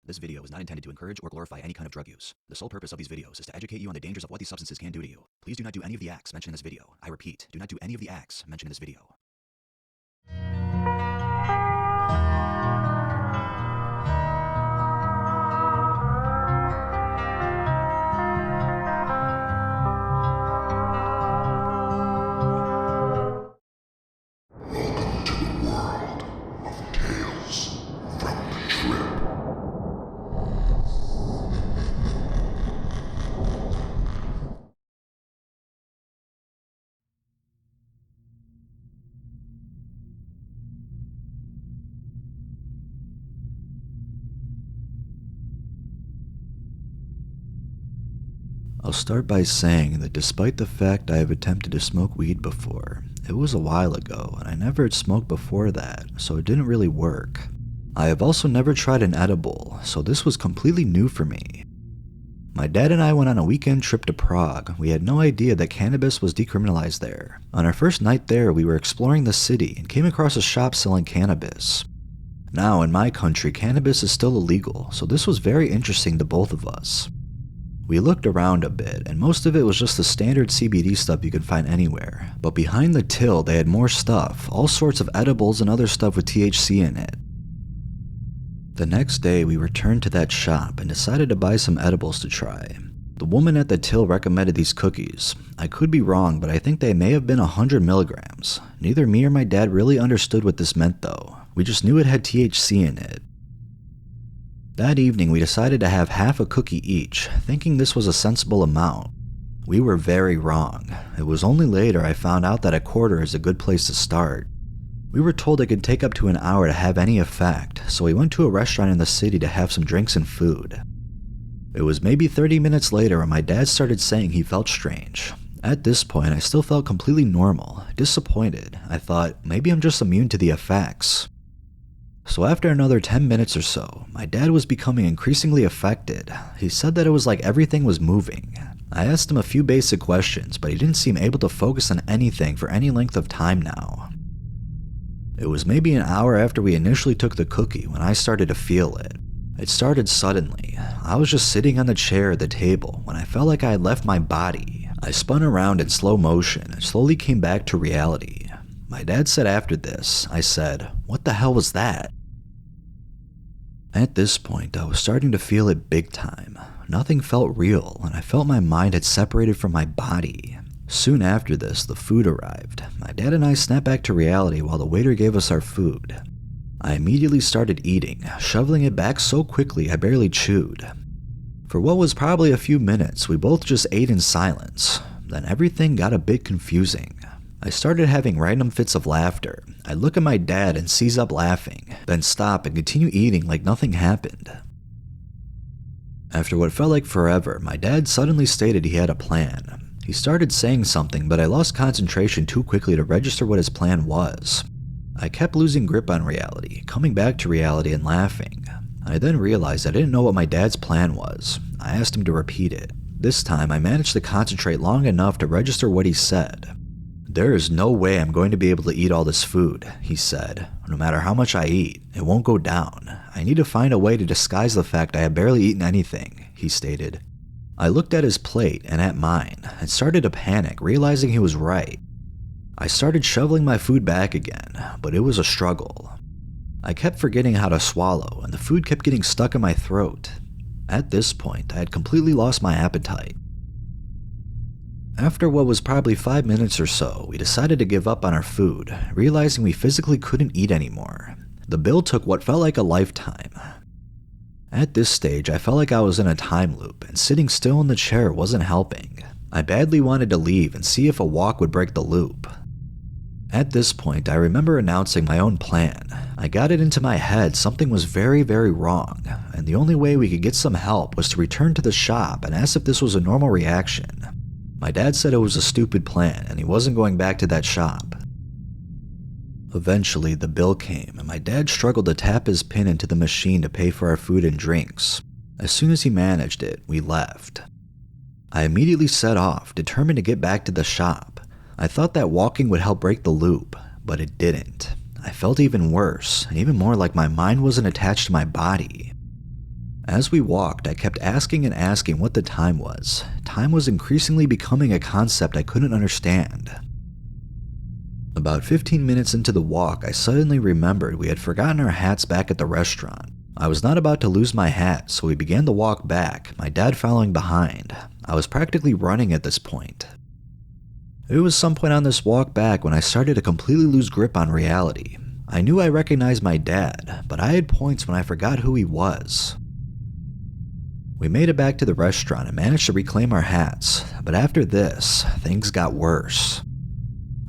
This video is not intended to encourage or glorify any kind of drug use. The sole purpose of these videos is to educate you on the dangers of what these substances can do to you. Please do not do any of the acts mentioned in this video. I repeat, do not do any of the acts mentioned in this video. Welcome to the world of Tales from the Trip. I'll start by saying that despite the fact I have attempted to smoke weed before, it was a while ago and I never had smoked before that, so it didn't really work. I have also never tried an edible, so this was completely new for me. My dad and I went on a weekend trip to Prague. We had no idea that cannabis was decriminalized there. On our first night there, we were exploring the city and came across a shop selling cannabis. Now, in my country, cannabis is still illegal, so this was very interesting to both of us. We looked around a bit, and most of it was just the standard CBD stuff you could find anywhere. But behind the till, they had more stuff, all sorts of edibles and other stuff with THC in it. The next day, we returned to that shop and decided to buy some edibles to try. The woman at the till recommended these cookies. I could be wrong, but I think they may have been 100 milligrams. Neither me or my dad really understood what this meant though. We just knew it had THC in it. That evening, we decided to have half a cookie each, thinking this was a sensible amount. We were very wrong. It was only later I found out that a quarter is a good place to start. We were told it could take up to an hour to have any effect, so we went to a restaurant in the city to have some drinks and food. It was maybe 30 minutes later when my dad started saying he felt strange. At this point, I still felt completely normal, disappointed. I thought, maybe I'm just immune to the effects. So after another 10 minutes or so, my dad was becoming increasingly affected. He said that it was like everything was moving. I asked him a few basic questions, but he didn't seem able to focus on anything for any length of time now. It was maybe an hour after we initially took the cookie when I started to feel it. It started suddenly. I was just sitting on the chair at the table when I felt like I had left my body. I spun around in slow motion and slowly came back to reality. My dad said after this, I said, "What the hell was that?" At this point, I was starting to feel it big time. Nothing felt real, and I felt my mind had separated from my body. Soon after this, the food arrived. My dad and I snapped back to reality while the waiter gave us our food. I immediately started eating, shoveling it back so quickly I barely chewed. For what was probably a few minutes, we both just ate in silence. Then everything got a bit confusing. I started having random fits of laughter. I'd look at my dad and seize up laughing, then stop and continue eating like nothing happened. After what felt like forever, my dad suddenly stated he had a plan. He started saying something, but I lost concentration too quickly to register what his plan was. I kept losing grip on reality, coming back to reality and laughing. I then realized I didn't know what my dad's plan was. I asked him to repeat it. This time, I managed to concentrate long enough to register what he said. "There is no way I'm going to be able to eat all this food," he said. "No matter how much I eat, it won't go down. I need to find a way to disguise the fact I have barely eaten anything," he stated. I looked at his plate and at mine and started to panic, realizing he was right. I started shoveling my food back again, but it was a struggle. I kept forgetting how to swallow, and the food kept getting stuck in my throat. At this point, I had completely lost my appetite. After what was probably 5 minutes or so, we decided to give up on our food, realizing we physically couldn't eat anymore. The bill took what felt like a lifetime. At this stage, I felt like I was in a time loop, and sitting still in the chair wasn't helping. I badly wanted to leave and see if a walk would break the loop. At this point, I remember announcing my own plan. I got it into my head something was very, very wrong, and the only way we could get some help was to return to the shop and ask if this was a normal reaction. My dad said it was a stupid plan and he wasn't going back to that shop. Eventually, the bill came and my dad struggled to tap his PIN into the machine to pay for our food and drinks. As soon as he managed it, we left. I immediately set off, determined to get back to the shop. I thought that walking would help break the loop, but it didn't. I felt even worse, and even more like my mind wasn't attached to my body. As we walked, I kept asking and asking what the time was. Time was increasingly becoming a concept I couldn't understand. About 15 minutes into the walk, I suddenly remembered we had forgotten our hats back at the restaurant. I was not about to lose my hat, so we began to walk back, my dad following behind. I was practically running at this point. It was some point on this walk back when I started to completely lose grip on reality. I knew I recognized my dad, but I had points when I forgot who he was. We made it back to the restaurant and managed to reclaim our hats, but after this, things got worse.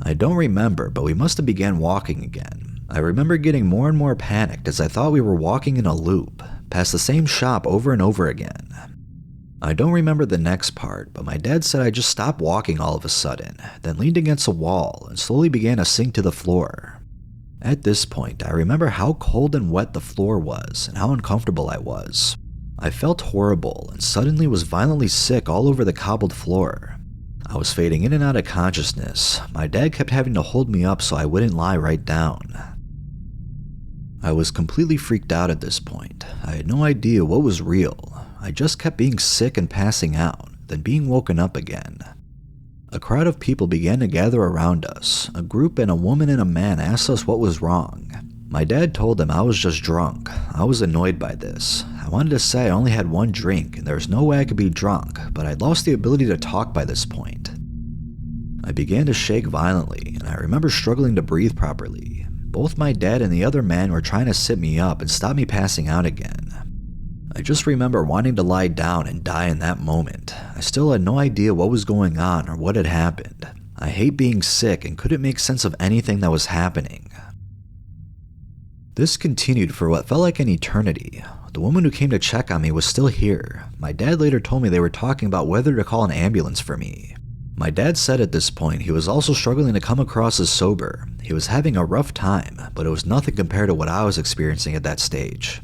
I don't remember, but we must have began walking again. I remember getting more and more panicked as I thought we were walking in a loop, past the same shop over and over again. I don't remember the next part, but my dad said I just stopped walking all of a sudden, then leaned against a wall and slowly began to sink to the floor. At this point, I remember how cold and wet the floor was and how uncomfortable I was. I felt horrible and suddenly was violently sick all over the cobbled floor. I was fading in and out of consciousness. My dad kept having to hold me up so I wouldn't lie right down. I was completely freaked out at this point. I had no idea what was real. I just kept being sick and passing out, then being woken up again. A crowd of people began to gather around us. A group and a woman and a man asked us what was wrong. My dad told them I was just drunk. I was annoyed by this. I wanted to say I only had one drink and there was no way I could be drunk, but I'd lost the ability to talk by this point. I began to shake violently, and I remember struggling to breathe properly. Both my dad and the other man were trying to sit me up and stop me passing out again. I just remember wanting to lie down and die in that moment. I still had no idea what was going on or what had happened. I hate being sick and couldn't make sense of anything that was happening. This continued for what felt like an eternity. The woman who came to check on me was still here. My dad later told me they were talking about whether to call an ambulance for me. My dad said at this point he was also struggling to come across as sober. He was having a rough time, but it was nothing compared to what I was experiencing at that stage.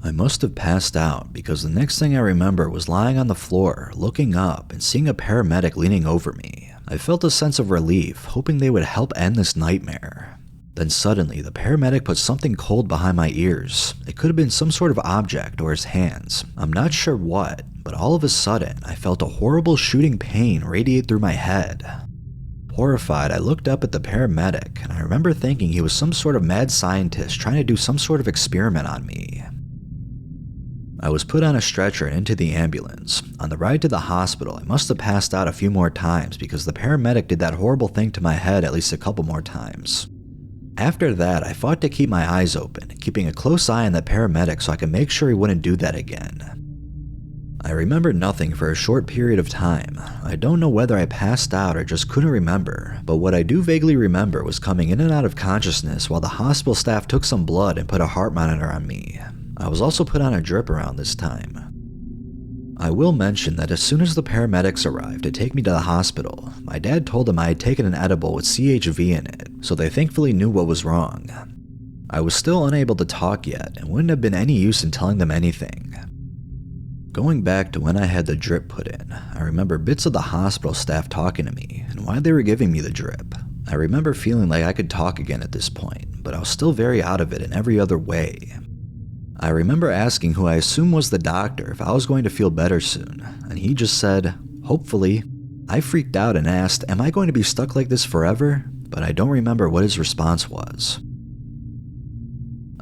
I must have passed out because the next thing I remember was lying on the floor, looking up and seeing a paramedic leaning over me. I felt a sense of relief, hoping they would help end this nightmare. Then suddenly, the paramedic put something cold behind my ears. It could have been some sort of object or his hands. I'm not sure what, but all of a sudden, I felt a horrible shooting pain radiate through my head. Horrified, I looked up at the paramedic, and I remember thinking he was some sort of mad scientist trying to do some sort of experiment on me. I was put on a stretcher and into the ambulance. On the ride to the hospital, I must have passed out a few more times because the paramedic did that horrible thing to my head at least a couple more times. After that, I fought to keep my eyes open, keeping a close eye on that paramedic so I could make sure he wouldn't do that again. I remember nothing for a short period of time. I don't know whether I passed out or just couldn't remember, but what I do vaguely remember was coming in and out of consciousness while the hospital staff took some blood and put a heart monitor on me. I was also put on a drip around this time. I will mention that as soon as the paramedics arrived to take me to the hospital, my dad told them I had taken an edible with CHV in it, so they thankfully knew what was wrong. I was still unable to talk yet and wouldn't have been any use in telling them anything. Going back to when I had the drip put in, I remember bits of the hospital staff talking to me and why they were giving me the drip. I remember feeling like I could talk again at this point, but I was still very out of it in every other way. I remember asking who I assumed was the doctor if I was going to feel better soon, and he just said, "Hopefully." I freaked out and asked, "Am I going to be stuck like this forever?" But I don't remember what his response was.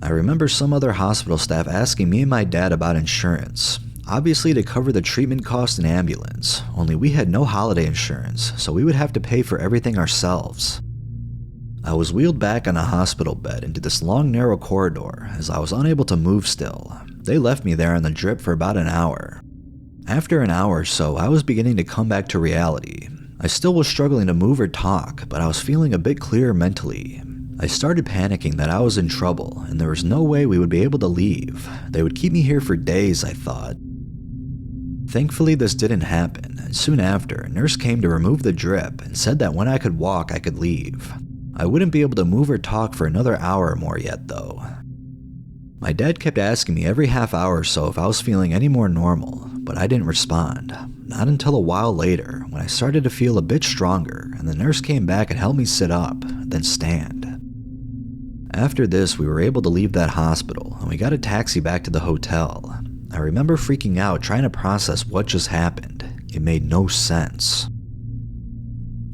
I remember some other hospital staff asking me and my dad about insurance, obviously to cover the treatment cost and ambulance, only we had no holiday insurance, so we would have to pay for everything ourselves. I was wheeled back on a hospital bed into this long narrow corridor as I was unable to move still. They left me there on the drip for about an hour. After an hour or so, I was beginning to come back to reality. I still was struggling to move or talk, but I was feeling a bit clearer mentally. I started panicking that I was in trouble and there was no way we would be able to leave. They would keep me here for days, I thought. Thankfully, this didn't happen, and soon after, a nurse came to remove the drip and said that when I could walk, I could leave. I wouldn't be able to move or talk for another hour or more yet, though. My dad kept asking me every half hour or so if I was feeling any more normal, but I didn't respond. Not until a while later, when I started to feel a bit stronger, and the nurse came back and helped me sit up, then stand. After this, we were able to leave that hospital, and we got a taxi back to the hotel. I remember freaking out trying to process what just happened. It made no sense.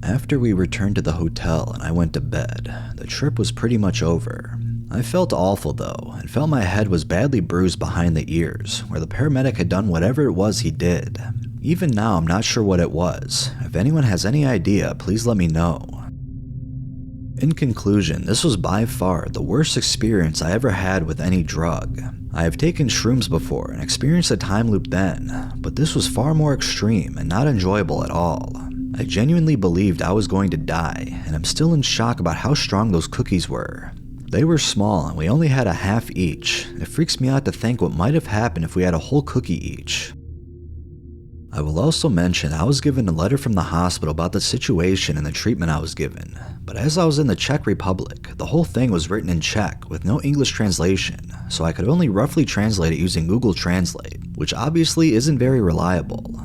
After we returned to the hotel and I went to bed, the trip was pretty much over. I felt awful though, and felt my head was badly bruised behind the ears, where the paramedic had done whatever it was he did. Even now I'm not sure what it was. If anyone has any idea, please let me know. In conclusion, this was by far the worst experience I ever had with any drug. I have taken shrooms before and experienced a time loop then, but this was far more extreme and not enjoyable at all. I genuinely believed I was going to die, and I'm still in shock about how strong those cookies were. They were small and we only had a half each. It freaks me out to think what might have happened if we had a whole cookie each. I will also mention I was given a letter from the hospital about the situation and the treatment I was given, but as I was in the Czech Republic, the whole thing was written in Czech with no English translation, so I could only roughly translate it using Google Translate, which obviously isn't very reliable.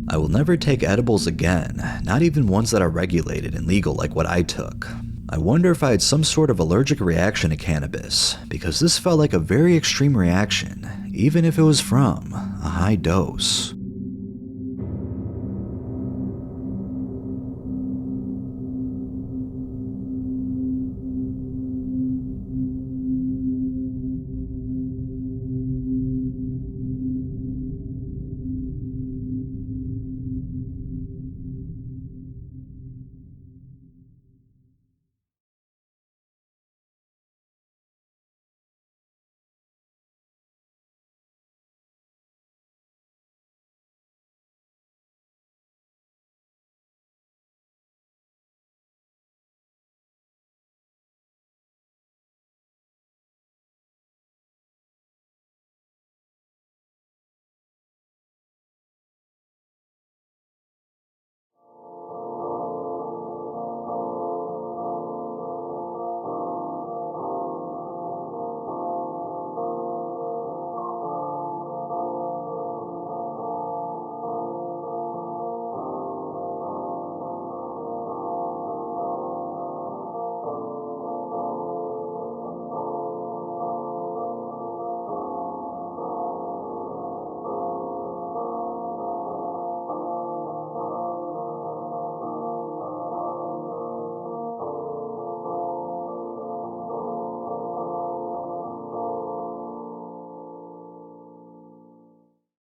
I will never take edibles again, not even ones that are regulated and legal like what I took. I wonder if I had some sort of allergic reaction to cannabis, because this felt like a very extreme reaction, even if it was from a high dose.